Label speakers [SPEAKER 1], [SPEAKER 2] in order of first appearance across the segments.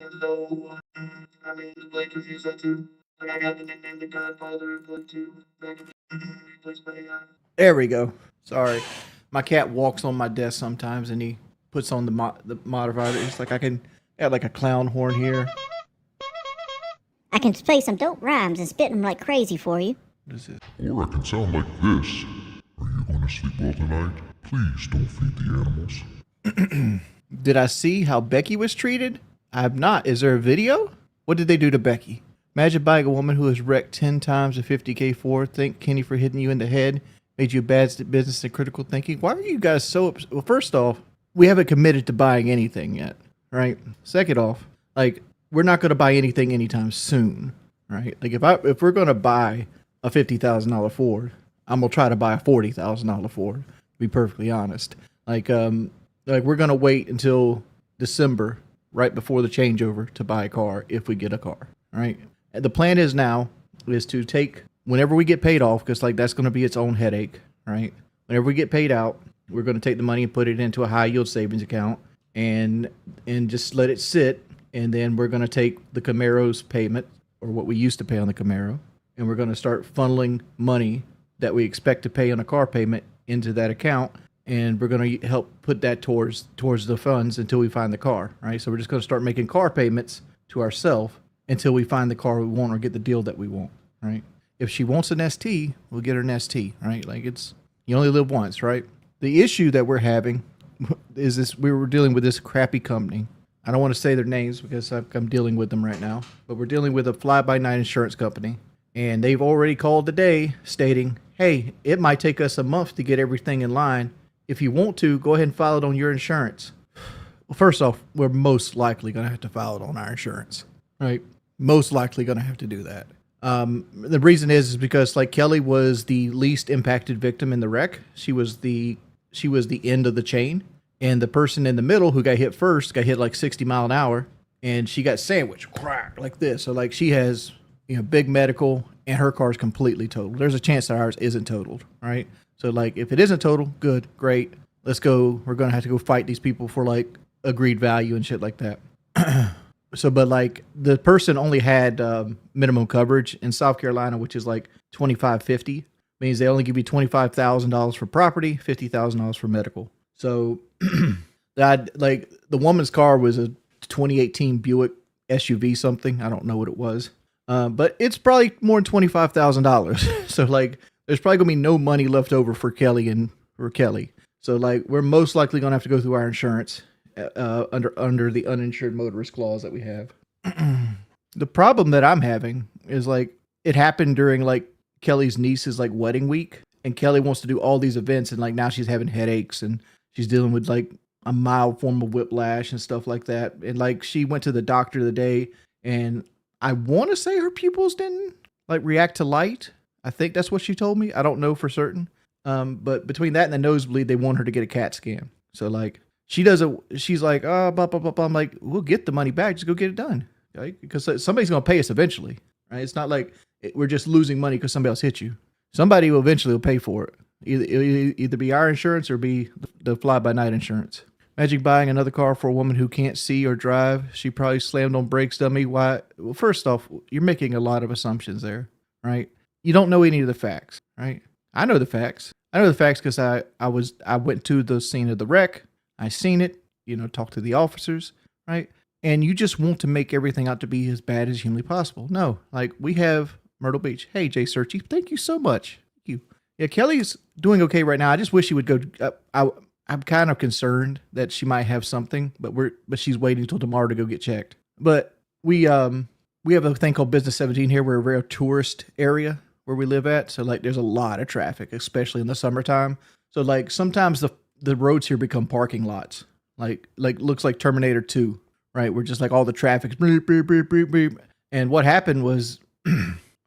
[SPEAKER 1] Hello, I mean, Blake refused that too. But I got the nickname the Godfather of Blake too. Back in the plays by AI.
[SPEAKER 2] There we go. Sorry. My cat walks on my desk sometimes and he puts on the modifier. It's like I can add like a clown horn here.
[SPEAKER 3] I can play some dope rhymes and spit them like crazy for you.
[SPEAKER 2] What is this?
[SPEAKER 4] Or I can sound like this. Are you going to sleep well tonight? Please don't feed the animals.
[SPEAKER 2] Did I see how Becky was treated? I have not. Is there a video? What did they do to Becky? Imagine buying a woman who has wrecked 10 times a 50K Ford. Thank Kenny for hitting you in the head. Made you bad business and critical thinking. Why are you guys so upset? Well, first off, we haven't committed to buying anything yet, right? Second off, like, we're not going to buy anything anytime soon, right? Like, if we're going to buy a $50,000 Ford, I'm going to try to buy a $40,000 Ford, to be perfectly honest. Like we're going to wait until December, right before the changeover, to buy a car if we get a car, right? And the plan is now is to take whenever we get paid off, because like that's going to be its own headache, right? Whenever we get paid out, we're going to take the money and put it into a high yield savings account and just let it sit. And then we're going to take the Camaro's payment, or what we used to pay on the Camaro, and we're going to start funneling money that we expect to pay on a car payment into that account. And we're going to help put that towards the funds until we find the car, right? So we're just going to start making car payments to ourselves until we find the car we want or get the deal that we want, right? If she wants an ST, we'll get her an ST, right? Like you only live once, right? The issue that we're having is this: we were dealing with this crappy company. I don't want to say their names because I'm dealing with them right now, but we're dealing with a fly-by-night insurance company, and they've already called today stating, hey, it might take us a month to get everything in line. If you want to, go ahead and file it on your insurance. Well, first off, we're most likely going to have to file it on our insurance, right? Most likely going to have to do that. The reason is because like Kelly was the least impacted victim in the wreck. She was the end of the chain, and the person in the middle who got hit first got hit like 60 mile an hour, and she got sandwiched, crack, like this. So like she has big medical, and her car's completely totaled. There's a chance that ours isn't totaled, right? So like if it isn't total, good, great. Let's go. We're gonna have to go fight these people for like agreed value and shit like that. So, but like the person only had minimum coverage in South Carolina, which is like $2,550. Means they only give you $25,000 for property, $50,000 for medical. So that like the woman's car was a 2018 Buick SUV something. I don't know what it was, but it's probably more than $25,000. So like there's probably gonna be no money left over for Kelly. So like we're most likely gonna have to go through our insurance. Under the uninsured motorist clause that we have. The problem that I'm having is like it happened during like Kelly's niece's like wedding week, and Kelly wants to do all these events, and like now she's having headaches and she's dealing with like a mild form of whiplash and stuff like that. And like she went to the doctor today, and I want to say her pupils didn't like react to light. I think that's what she told me. I don't know for certain. But between that and the nosebleed, they want her to get a CAT scan. So like she doesn't. She's like, oh, blah, blah, blah, blah. I'm like, we'll get the money back. Just go get it done, right? Because somebody's gonna pay us eventually, right? It's not like we're just losing money because somebody else hit you. Somebody will eventually pay for it. Either be our insurance or be the fly-by-night insurance. Imagine buying another car for a woman who can't see or drive. She probably slammed on brakes, dummy. Why? Well, first off, you're making a lot of assumptions there, right? You don't know any of the facts, right? I know the facts. I know the facts because I went to the scene of the wreck. I seen it, talk to the officers, right? And you just want to make everything out to be as bad as humanly possible. No, like we have Myrtle Beach. Hey, Jay Searchy, thank you so much. Thank you. Yeah, Kelly's doing okay right now. I just wish she would go. I'm kind of concerned that she might have something, but she's waiting until tomorrow to go get checked. But we have a thing called Business 17 here. We're a very tourist area where we live at. So like there's a lot of traffic, especially in the summertime. So like sometimes the roads here become parking lots, like looks like Terminator 2, right? Where just like all the traffic's beep, beep, beep, beep, beep. And what happened was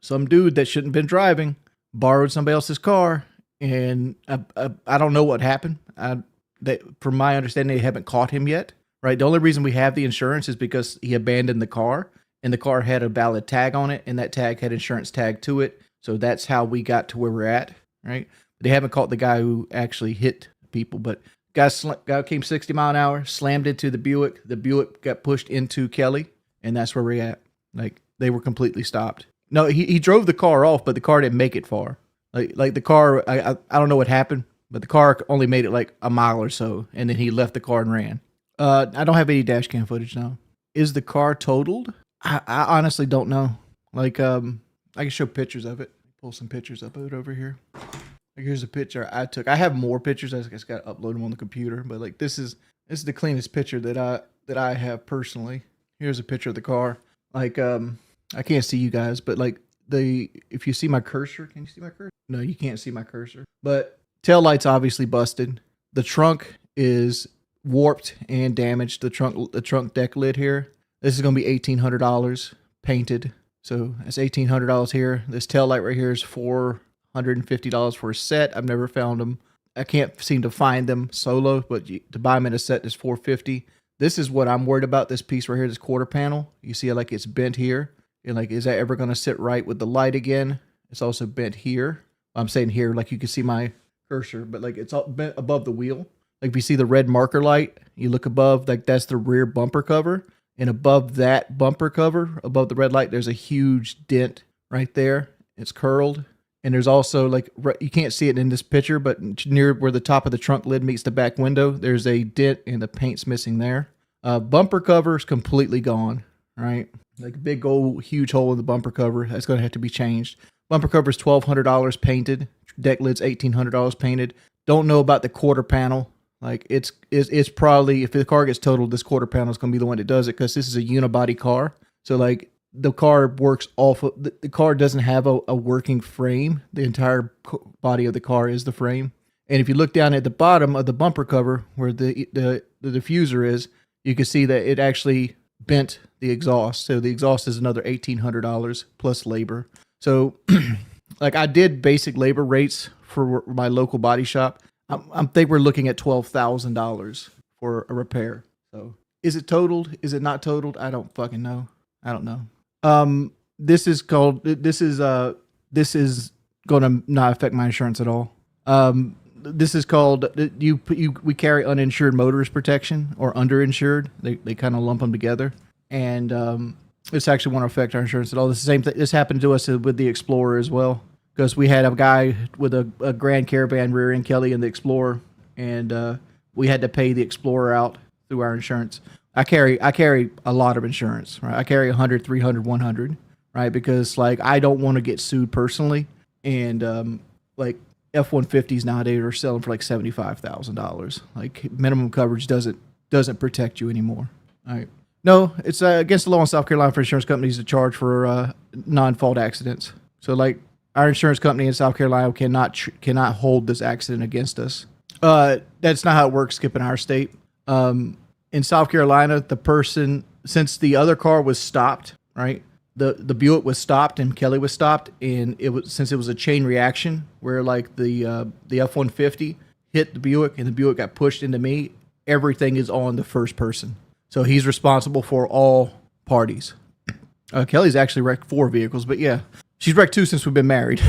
[SPEAKER 2] some dude that shouldn't have been driving borrowed somebody else's car, and I don't know what happened. From my understanding, they haven't caught him yet, right? The only reason we have the insurance is because he abandoned the car, and the car had a valid tag on it, and that tag had insurance tag to it. So that's how we got to where we're at, right? They haven't caught the guy who actually hit people, but guy came 60 mile an hour, slammed into the Buick. The Buick got pushed into Kelly, and that's where we're at. Like they were completely stopped. No, he drove the car off, but the car didn't make it far. Like the car, I don't know what happened, but the car only made it like a mile or so, and then he left the car and ran. I don't have any dash cam footage now. Is the car totaled? I honestly don't know. Like I can show pictures of it. Pull some pictures up of it over here. Like here's a picture I took. I have more pictures. I just got to upload them on the computer. But like this is the cleanest picture that I have personally. Here's a picture of the car. Like I can't see you guys, but like if you see my cursor, can you see my cursor? No, you can't see my cursor. But tail light's obviously busted. The trunk is warped and damaged. The trunk deck lid here. This is gonna be $1,800 painted. So that's $1,800 here. This tail light right here is $450 for a set. I've never found them. I can't seem to find them solo, but to buy them in a set is $450. This is what I'm worried about. This piece right here, this quarter panel. You see, like it's bent here, and like, is that ever going to sit right with the light again? It's also bent here. I'm saying here, like you can see my cursor, but like it's all bent above the wheel. Like if you see the red marker light, you look above, like that's the rear bumper cover. And above that bumper cover, above the red light, there's a huge dent right there. It's curled. And there's also like, you can't see it in this picture, but near where the top of the trunk lid meets the back window, there's a dent and the paint's missing there. Bumper cover is completely gone, right? Like a big old huge hole in the bumper cover. That's going to have to be changed. Bumper cover is $1,200 painted. Deck lid's $1,800 painted. Don't know about the quarter panel. Like it's probably, if the car gets totaled, this quarter panel is going to be the one that does it, because this is a unibody car. So like the car works off of, the car doesn't have a working frame. The entire body of the car is the frame. And if you look down at the bottom of the bumper cover where the diffuser is, you can see that it actually bent the exhaust. So the exhaust is another $1,800 plus labor. So like I did basic labor rates for my local body shop. I think we're looking at $12,000 for a repair. So is it totaled? Is it not totaled? I don't fucking know. I don't know. This is going to not affect my insurance at all. This is called, we carry uninsured motorist protection or underinsured. They kind of lump them together. And this actually won't affect our insurance at all. This is the same thing. This happened to us with the Explorer as well. Because we had a guy with a Grand Caravan rear end Kelly in the Explorer, and we had to pay the Explorer out through our insurance. I carry a lot of insurance, right? I carry 100, 300, 100, right? Because like I don't want to get sued personally, and like F-150s nowadays are selling for like $75,000. Like minimum coverage doesn't protect you anymore. All right. No, it's against the law in South Carolina for insurance companies to charge for non-fault accidents. So like. Our insurance company in South Carolina cannot hold this accident against us. That's not how it works, Skip, in our state. In South Carolina, the person, since the other car was stopped, right? The Buick was stopped and Kelly was stopped, and since it was a chain reaction where like the F-150 hit the Buick and the Buick got pushed into me, everything is on the first person. So he's responsible for all parties. Kelly's actually wrecked 4 vehicles, but yeah. She's wrecked 2 since we've been married.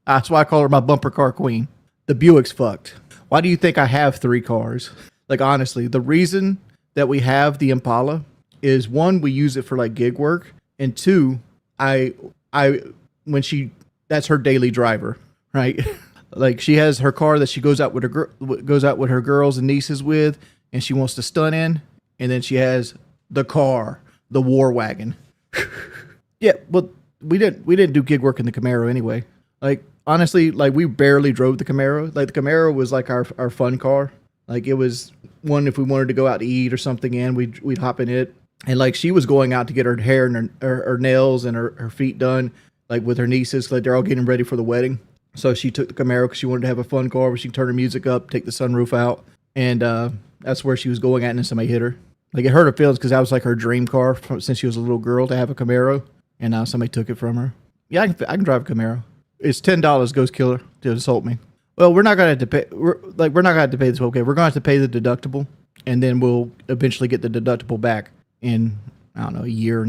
[SPEAKER 2] That's why I call her my bumper car queen. The Buick's fucked. Why do you think I have 3 cars? Like, honestly, the reason that we have the Impala is, 1, we use it for like gig work, and 2, that's her daily driver, right? Like she has her car that she goes out with her girls and nieces with, and she wants to stunt in, and then she has the car, the war wagon. Yeah, but we didn't do gig work in the Camaro anyway. Like honestly, like we barely drove the Camaro. Like the Camaro was like our fun car. Like it was one if we wanted to go out to eat or something, and we'd hop in it. And like she was going out to get her hair and her nails and her feet done, like with her nieces, like they're all getting ready for the wedding. So she took the Camaro because she wanted to have a fun car where she could turn her music up, take the sunroof out, and that's where she was going at, and then somebody hit her. Like it hurt her feelings because that was like her dream car since she was a little girl to have a Camaro. And now somebody took it from her. Yeah, I can drive a Camaro. It's $10 Ghost Killer to assault me. Well, we're not gonna have to pay. We're not gonna have to pay this. Okay, we're gonna have to pay the deductible, and then we'll eventually get the deductible back in I don't know a year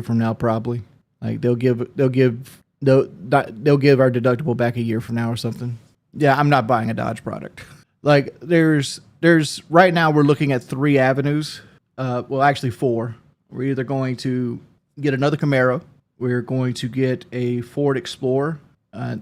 [SPEAKER 2] from now probably. Like they'll give our deductible back a year from now or something. Yeah, I'm not buying a Dodge product. Like there's right now we're looking at 3 avenues. Well, actually 4. We're either going to get another Camaro. We're going to get a Ford Explorer.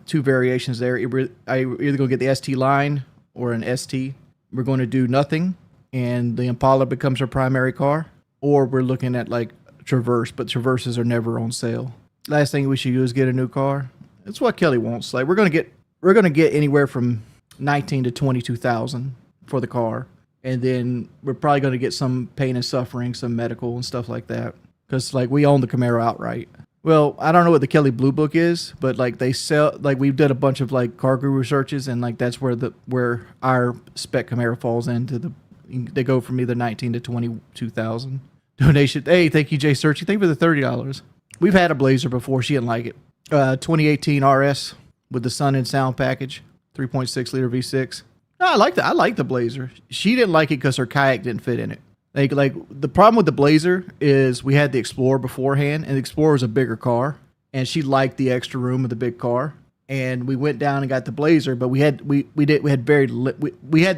[SPEAKER 2] Two variations there. We're either going to get the ST line or an ST. We're going to do nothing, and the Impala becomes our primary car. Or we're looking at like Traverse, but Traverses are never on sale. Last thing we should do is get a new car. That's what Kelly wants. Like we're gonna get anywhere from 19 to 22,000 for the car, and then we're probably gonna get some pain and suffering, some medical and stuff like that. Because like we own the Camaro outright. Well, I don't know what the Kelly Blue Book is, but like they sell, like we did a bunch of like car guru searches, and like that's where our spec Camaro falls into the. They go from either 19 to 22,000. Donation. Hey, thank you, Jay Searchy. Thank you for the $30. We've had a Blazer before. She didn't like it. 2018 RS with the Sun and Sound package, 3.6 liter V6. No, I like the Blazer. She didn't like it because her kayak didn't fit in it. Like the problem with the Blazer is we had the Explorer beforehand, and the Explorer was a bigger car, and she liked the extra room of the big car. And we went down and got the Blazer, but we had to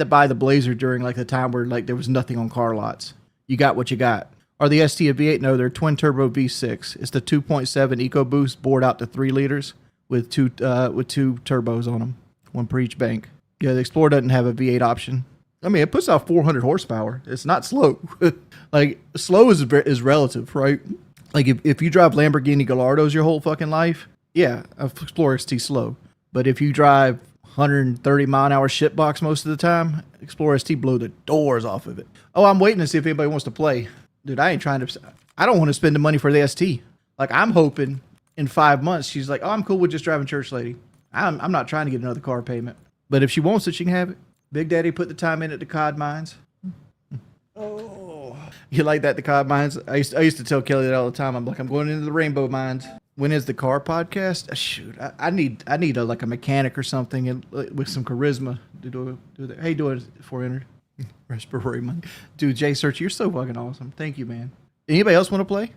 [SPEAKER 2] buy the Blazer during like the time where like there was nothing on car lots. You got what you got. Are the ST a V8? No, they're twin turbo V6. It's the 2.7 EcoBoost bored out to 3 liters with two turbos on them, one per each bank. Yeah, the Explorer doesn't have a V8 option. I mean, it puts out 400 horsepower. It's not slow. Like slow is relative, right? Like if you drive Lamborghini Gallardos your whole fucking life, yeah, Explorer ST slow. But if you drive 130 mile an hour shitbox most of the time, Explorer ST blow the doors off of it. Oh, I'm waiting to see if anybody wants to play. Dude, I don't want to spend the money for the ST. Like, I'm hoping in 5 months, she's like, oh, I'm cool with just driving Church Lady. I'm not trying to get another car payment. But if she wants it, she can have it. Big Daddy put the time in at the COD Mines. Oh. You like that, the COD Mines? I used to tell Kelly that all the time. I'm like, I'm going into the Rainbow Mines. When is the car podcast? Shoot, I need a mechanic or something and, with some charisma to do that. Hey, do it for enter. Respiratory money. Dude, Jay Search, you're so fucking awesome. Thank you, man. Anybody else want to play?